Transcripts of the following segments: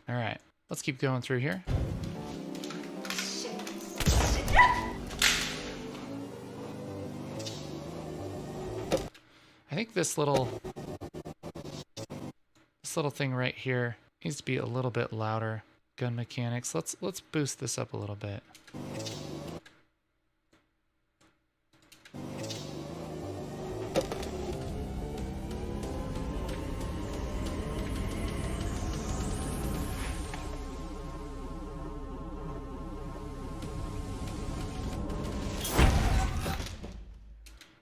All right, let's keep going through here. I think this little thing right here needs to be a little bit louder. Gun mechanics. Let's boost this up a little bit.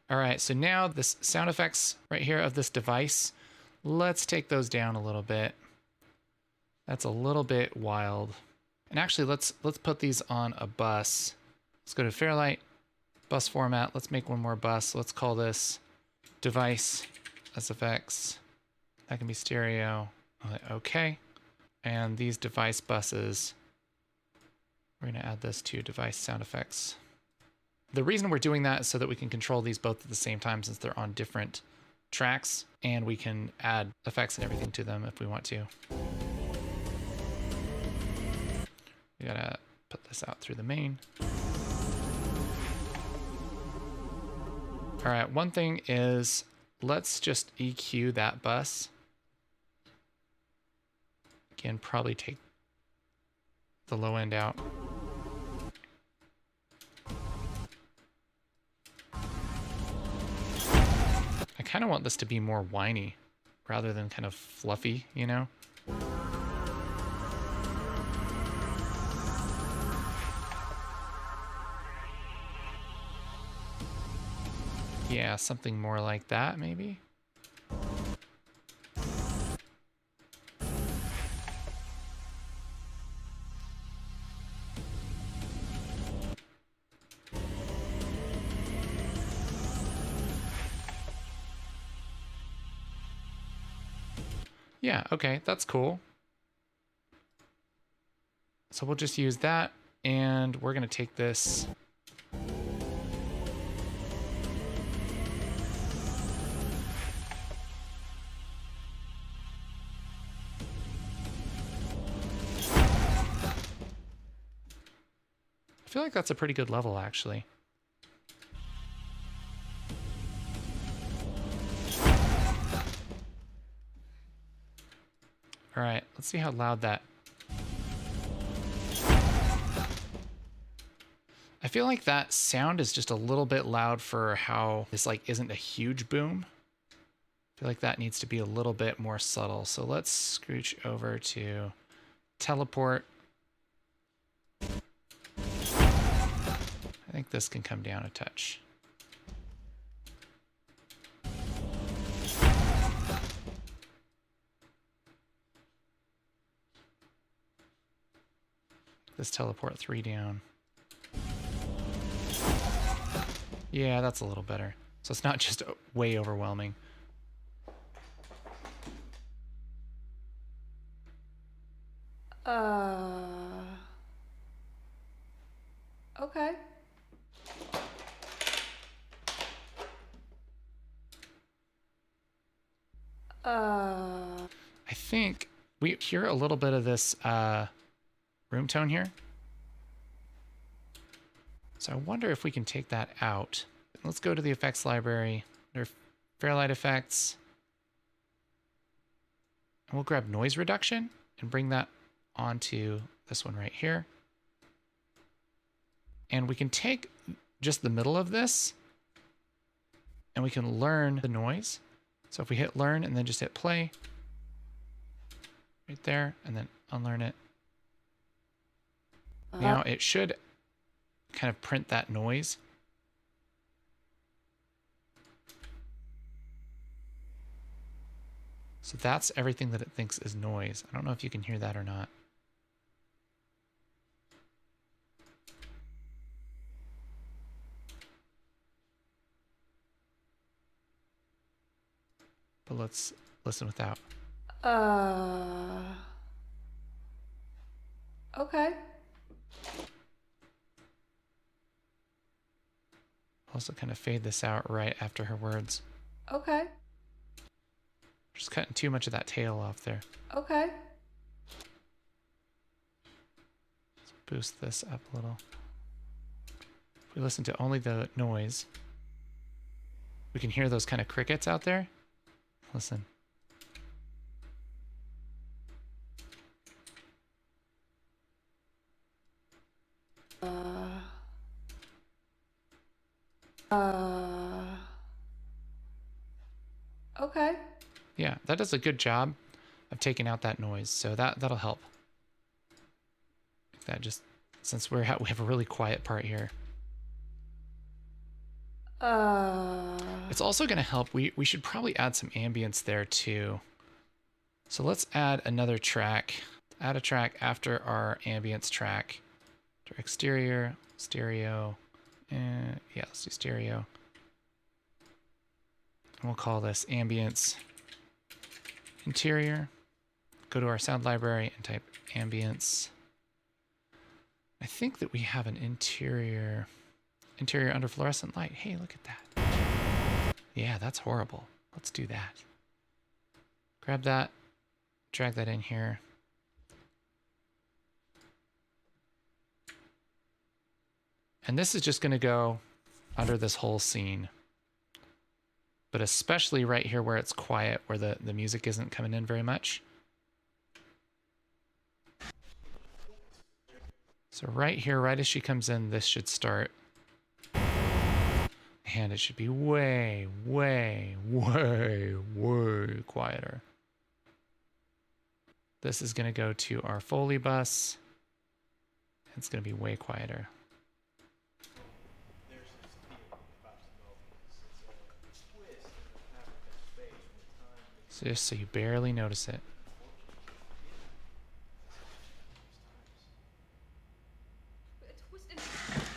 All right, so now this sound effects right here of this device, let's take those down a little bit. That's a little bit wild. And actually, let's put these on a bus. Let's go to Fairlight, bus format. Let's make one more bus. Let's call this device SFX. That can be stereo. Okay. And these device buses, we're going to add this to device sound effects. The reason we're doing that is so that we can control these both at the same time since they're on different tracks, and we can add effects and everything to them if we want to. We gotta put this out through the main. All right, one thing is, let's just EQ that bus. Again, probably take the low end out. I kind of want this to be more whiny rather than kind of fluffy, you know? Yeah, something more like that, maybe? Yeah, okay, that's cool. So we'll just use that, and we're gonna take this. I feel like that's a pretty good level, actually. All right, let's see how loud that. I feel like that sound is just a little bit loud for how this like isn't a huge boom. I feel like that needs to be a little bit more subtle. So let's scooch over to teleport. I think this can come down a touch. This teleport 3 down. Yeah, that's a little better. So it's not just way overwhelming. Okay. I think we hear a little bit of this room tone here. So I wonder if we can take that out. Let's go to the effects library. Under Fairlight effects. And we'll grab noise reduction and bring that onto this one right here. And we can take just the middle of this and we can learn the noise. So if we hit learn and then just hit play right there and then unlearn it. Now it should kind of print that noise. So that's everything that it thinks is noise. I don't know if you can hear that or not. But let's listen without. Okay. Also kind of fade this out right after her words. Okay. Just cutting too much of that tail off there. Okay. boost this up a little. If we listen to only the noise, we can hear those kind of crickets out there. Listen. Okay. Yeah, that does a good job of taking out that noise, so that'll help. That just, since we have a really quiet part here. It's also going to help. We should probably add some ambience there too. So let's add another track. Add a track after our ambience track. Exterior, stereo, and yeah, let's do stereo. And we'll call this ambience interior. Go to our sound library and type ambience. I think that we have an interior under fluorescent light. Hey, look at that. Yeah, that's horrible. Let's do that. Grab that, drag that in here. And this is just going to go under this whole scene. But especially right here where it's quiet, where the music isn't coming in very much. So right here, right as she comes in, this should start. And it should be way, way, way, way quieter. This is going to go to our Foley bus. It's going to be way quieter. So just so you barely notice it.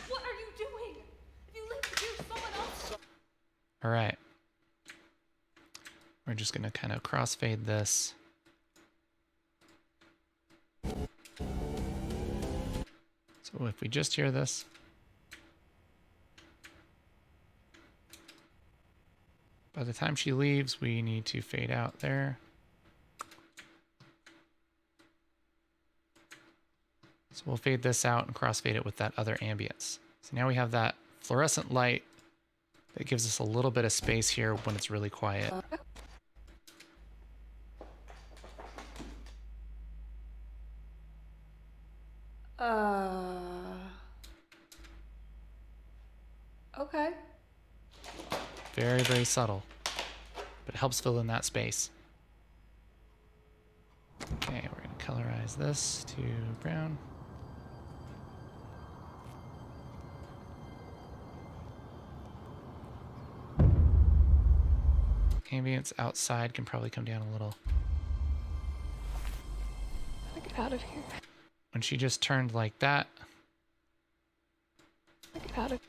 What are you doing? If you leave here, someone else. All right. We're just going to kind of crossfade this. So if we just hear this. By the time she leaves, we need to fade out there. So we'll fade this out and crossfade it with that other ambience. So now we have that fluorescent light that gives us a little bit of space here when it's really quiet. Okay. Very, very subtle, but it helps fill in that space. Okay, we're going to colorize this to brown. Ambience outside can probably come down a little. Get out of here. When she just turned like that, Get out of.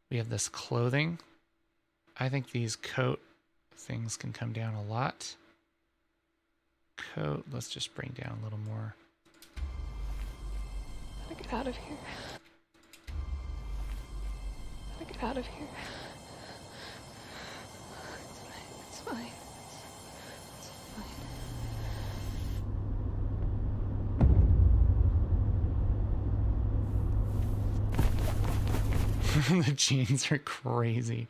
we have this clothing. I think these coat things can come down a lot. Coat, let's just bring down a little more. Get out of here. Get out of here. It's fine. It's fine. The jeans are crazy.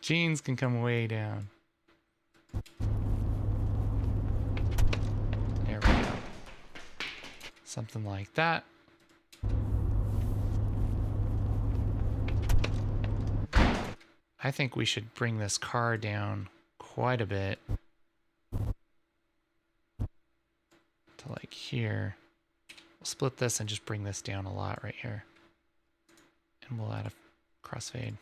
Jeans can come way down. There we go. Something like that. I think we should bring this car down quite a bit. To like here. We'll split this and just bring this down a lot right here. And we'll add a crossfade.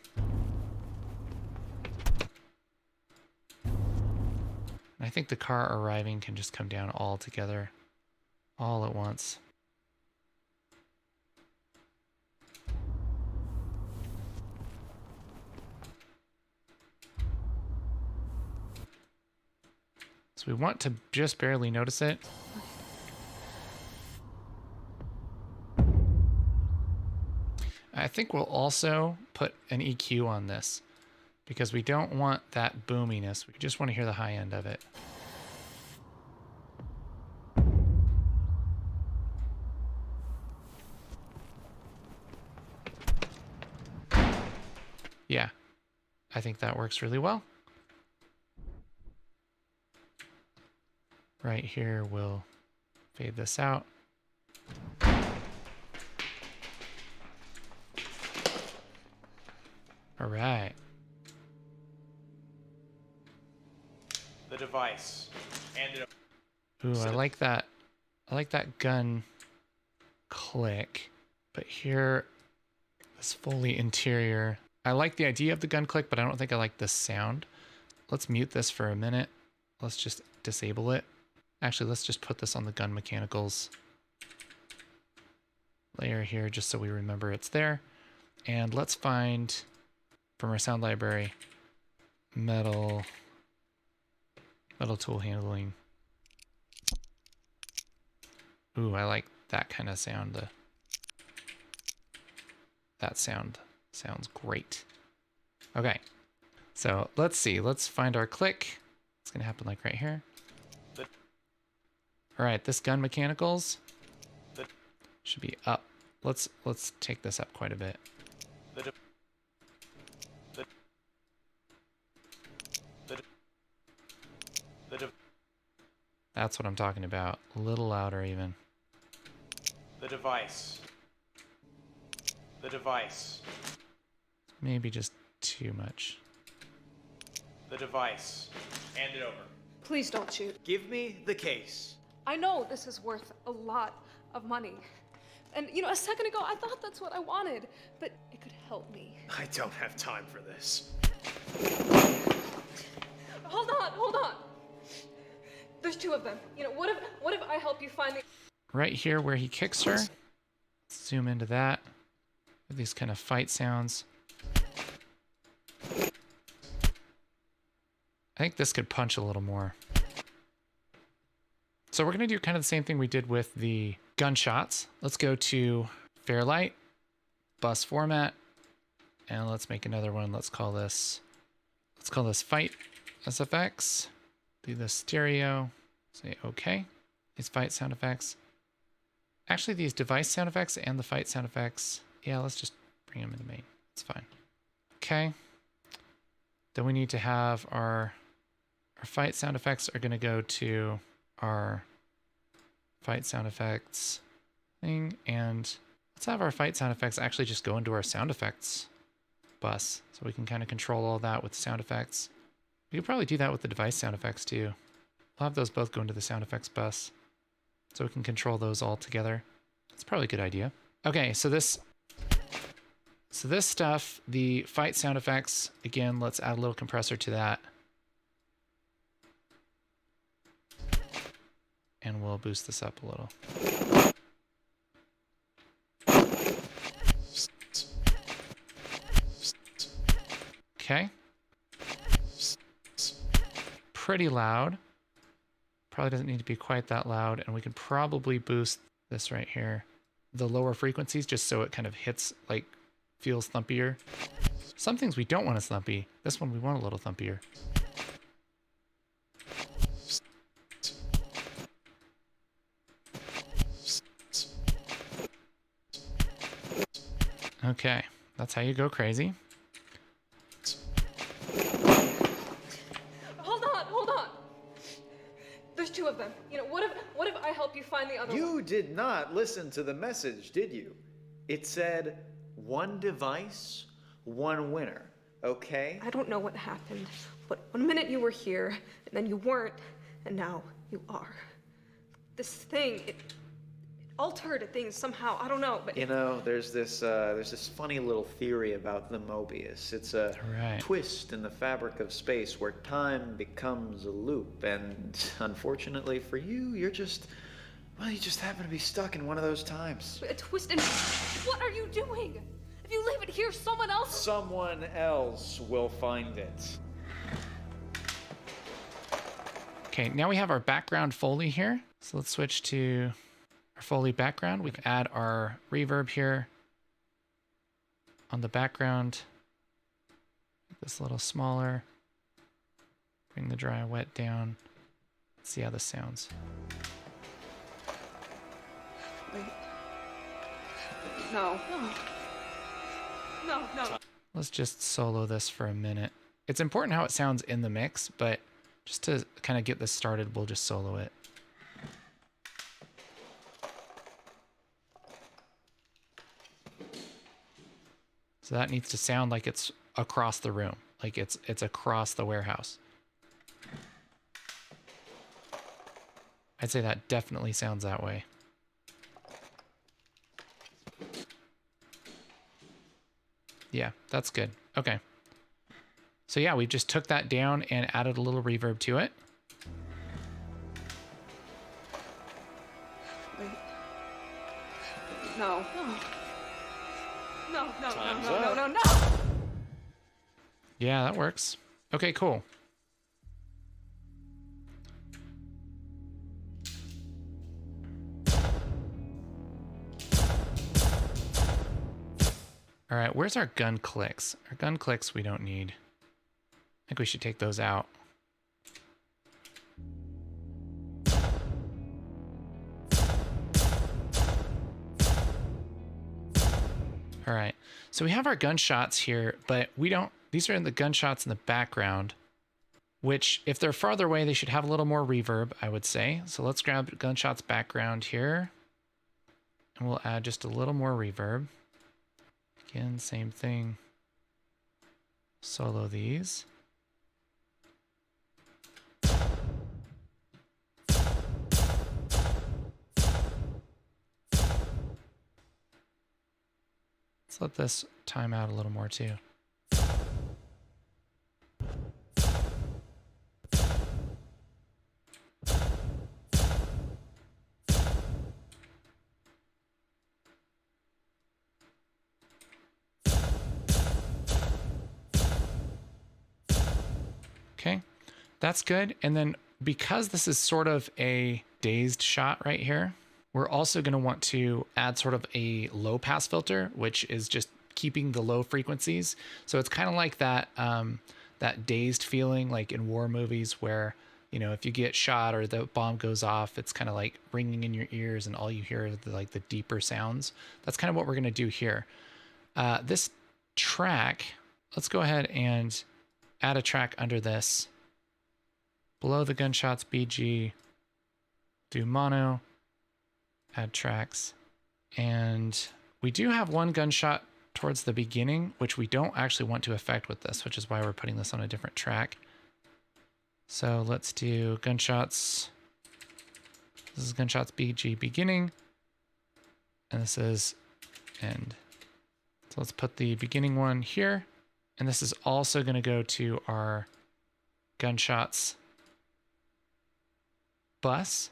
I think the car arriving can just come down all together, all at once. So we want to just barely notice it. I think we'll also put an EQ on this because we don't want that boominess. We just want to hear the high end of it. think that works really well. Right here, we'll fade this out. All right. The device. And it. Ooh, I like that. I like that gun click. But here, this Foley interior. I like the idea of the gun click, but I don't think I like the sound. Let's mute this for a minute. Let's just disable it. Actually, let's just put this on the gun mechanicals layer here just so we remember it's there. And let's find from our sound library metal tool handling. Ooh, I like that kind of sound. That sound sounds great. Okay, so let's see. Let's find our click. It's gonna happen like right here. All right, this gun mechanicals should be up. Let's take this up quite a bit. That's what I'm talking about. A little louder even. The device. The device. Maybe just too much. The device. Hand it over. Please don't shoot. Give me the case. I know this is worth a lot of money. And, you know, a second ago, I thought that's what I wanted, but it could help me. I don't have time for this. Hold on. There's two of them. You know, what if I help you find the... Right here where he kicks her. Zoom into that. With these kind of fight sounds. I think this could punch a little more. So we're going to do kind of the same thing we did with the gunshots. Let's go to Fairlight, bus format, and let's make another one. Let's call this Fight SFX. Do the stereo. Say OK. These fight sound effects. Actually, these device sound effects and the fight sound effects. Yeah, let's just bring them into main. It's fine. Okay. Then we need to have our fight sound effects are going to go to our fight sound effects thing. And let's have our fight sound effects actually just go into our sound effects bus. So we can kind of control all that with sound effects. We could probably do that with the device sound effects too. We'll have those both go into the sound effects bus. So we can control those all together. That's probably a good idea. Okay, so this stuff, the fight sound effects, again, let's add a little compressor to that. And we'll boost this up a little. Okay. Pretty loud. Probably doesn't need to be quite that loud, and we can probably boost this right here, the lower frequencies, just so it kind of hits, like, feels thumpier. Some things we don't want to thumpy. This one we want a little thumpier. Okay, that's how you go crazy. Hold on. There's two of them. You know, what if I help you find the other one? You did not listen to the message, did you? It said, one device, one winner, okay? I don't know what happened, but one minute you were here, and then you weren't, and now you are. This thing, it altered things somehow. I don't know, but You know, there's this funny little theory about the Mobius. It's a Right. twist in the fabric of space where time becomes a loop, and unfortunately for you, you just happen to be stuck in one of those times. a twist in... What are you doing? If you leave it here, someone else... Someone else will find it. Okay, now we have our background Foley here. So let's switch to our Foley background. We can add our reverb here on the background. Make this a little smaller. Bring the dry wet down. Let's see how this sounds. Wait. No. No. Let's just solo this for a minute. It's important how it sounds in the mix, but just to kind of get this started, we'll just solo it. So that needs to sound like it's across the room, like it's across the warehouse. I'd say that definitely sounds that way. Yeah, that's good. Okay. So yeah, we just took that down and added a little reverb to it. Wait. No. No. Time's No. Yeah, that works. Okay, cool. All right, where's our gun clicks? Our gun clicks we don't need. I think we should take those out. All right, so we have our gunshots here, but we don't, these are in the gunshots in the background, which if they're farther away, they should have a little more reverb, I would say. So let's grab gunshots background here, and we'll add just a little more reverb. Again, same thing. Solo these. Let's let this time out a little more too. Okay, that's good. And then because this is sort of a dazed shot right here, we're also going to want to add sort of a low pass filter, which is just keeping the low frequencies. So it's kind of like that that dazed feeling like in war movies where, you know, if you get shot or the bomb goes off, it's kind of like ringing in your ears and all you hear are like the deeper sounds. That's kind of what we're going to do here. This track, let's go ahead and add a track under this. Below the gunshots BG, do mono, add tracks. And we do have one gunshot towards the beginning, which we don't actually want to affect with this, which is why we're putting this on a different track. So let's do gunshots. This is gunshots BG beginning, and this is end. So let's put the beginning one here. And this is also going to go to our gunshots bus,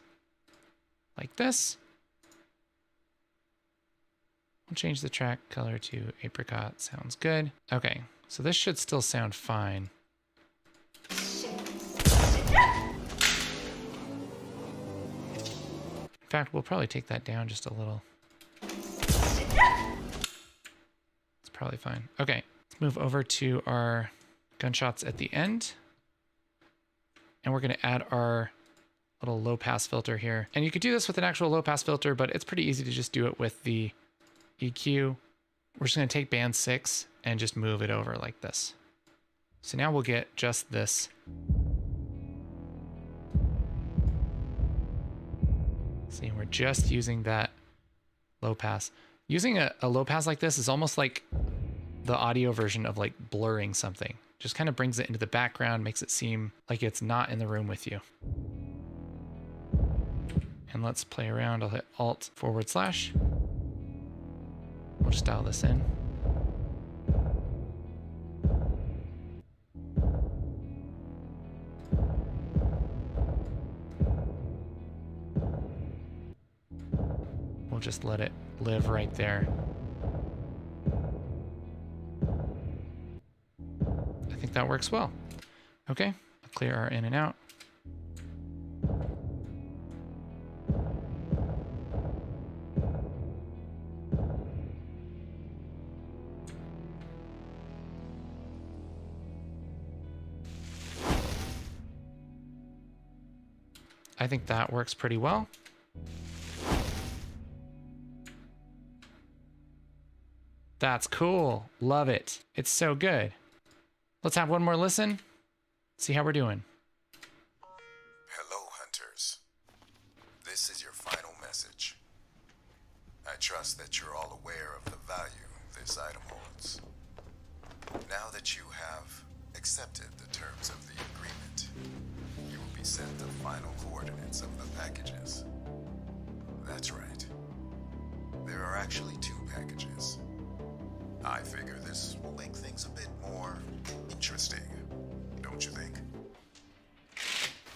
like this. We'll change the track color to apricot. Sounds good. Okay, so this should still sound fine. In fact, we'll probably take that down just a little. It's probably fine. Okay. Move over to our gunshots at the end. And we're going to add our little low pass filter here. And you could do this with an actual low pass filter, but it's pretty easy to just do it with the EQ. We're just going to take band 6 and just move it over like this. So now we'll get just this. See, we're just using that low pass. Using a low pass like this is almost like the audio version of like blurring something. Just kind of brings it into the background, makes it seem like it's not in the room with you. And let's play around. I'll hit Alt /. We'll just dial this in. We'll just let it live right there. I think that works well. Okay, I'll clear our in and out. I think that works pretty well. That's cool. Love it. It's so good. Let's have one more listen. See how we're doing. Hello, hunters. This is your final message. I trust that you're all aware of the value this item holds. Now that you have accepted the terms of the agreement, you will be sent the final coordinates of the packages. That's right. There are actually 2 packages. I figure this will make things a bit more interesting, don't you think?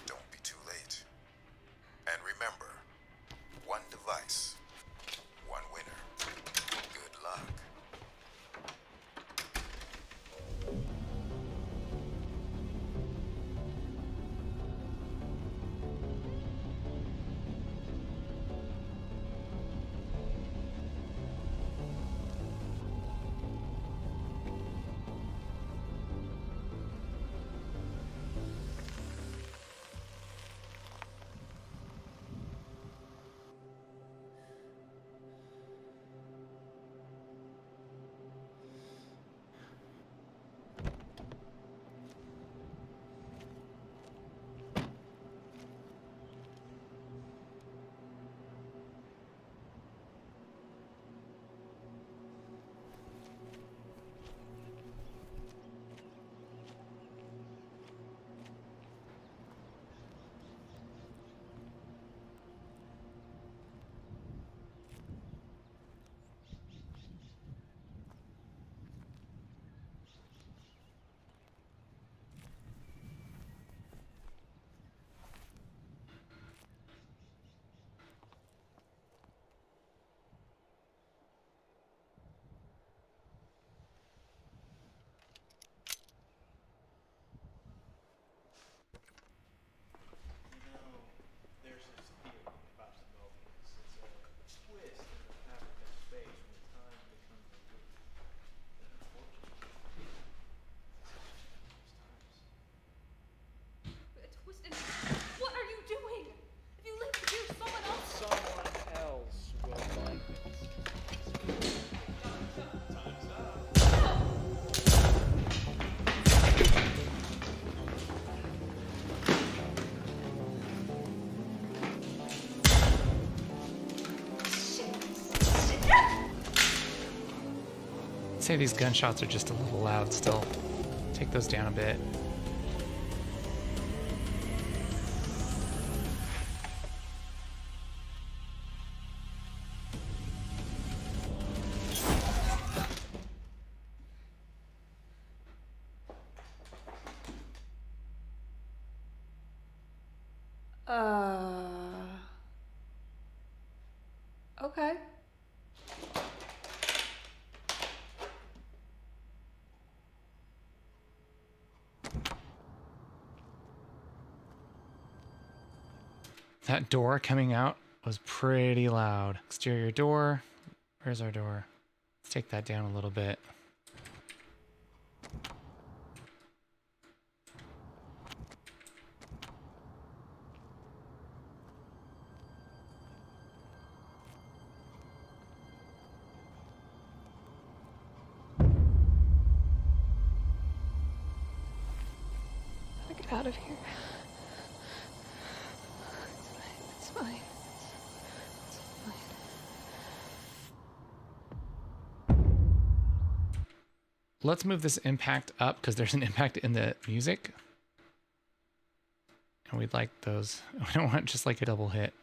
Don't be too late. And remember, 1 device, 1 winner. Good luck. There's this theory about the Mobius. It's a twist in the fabric of space when time becomes a loop. And unfortunately, A twist in. What are you doing? If you leave it here, someone else. someone else will like it. Time's up. I'd say these gunshots are just a little loud still. Take those down a bit. Okay. That door coming out was pretty loud. Exterior door. Where's our door? Let's take that down a little bit. Gotta get out of here. It's fine. It's fine. Let's move this impact up because there's an impact in the music. And we'd like those. We don't want just like a double hit.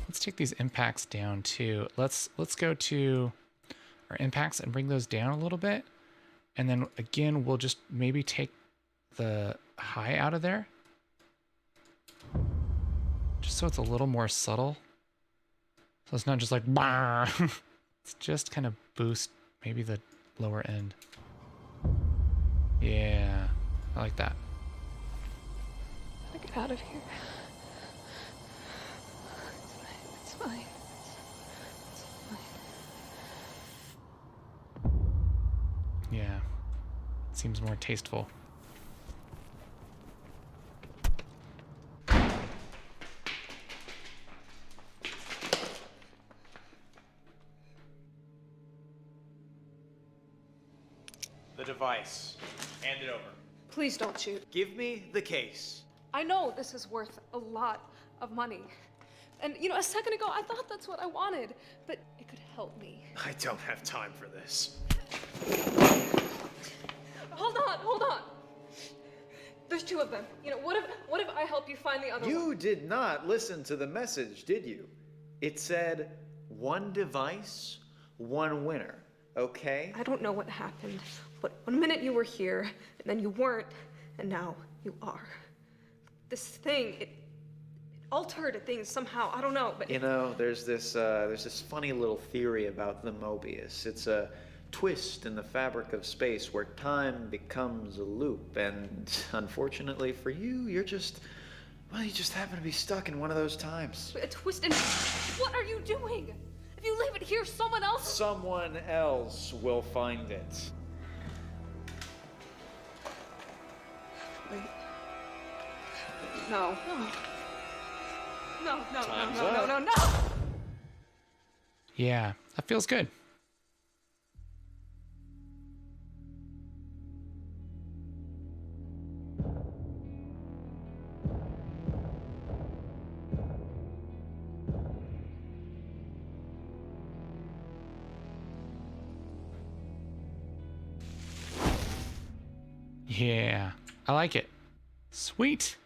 Let's take these impacts down too. Let's go to our impacts and bring those down a little bit. And then again, we'll just maybe take the high out of there. Just so it's a little more subtle. So it's not just like, bah! It's just kind of boost maybe the lower end. Yeah, I like that. Gotta get out of here. It's fine. It's fine. Yeah, seems more tasteful. The device. Hand it over. Please don't shoot. Give me the case. I know this is worth a lot of money. And, you know, a second ago, I thought that's what I wanted, but it could help me. I don't have time for this. Hold on. There's two of them. You know, what if I help you find the other one? You did not listen to the message, did you? It said, one device, one winner, okay? I don't know what happened, but one minute you were here, and then you weren't, and now you are. This thing, it altered things somehow. I don't know, but You know, there's this funny little theory about the Mobius. It's a twist in the fabric of space where time becomes a loop, and unfortunately for you, you just happen to be stuck in one of those times. a twist in. What are you doing? If you leave it here, someone else. Someone else will find it. Wait. No. No. Time's No. up. Yeah, that feels good. Yeah, I like it. Sweet.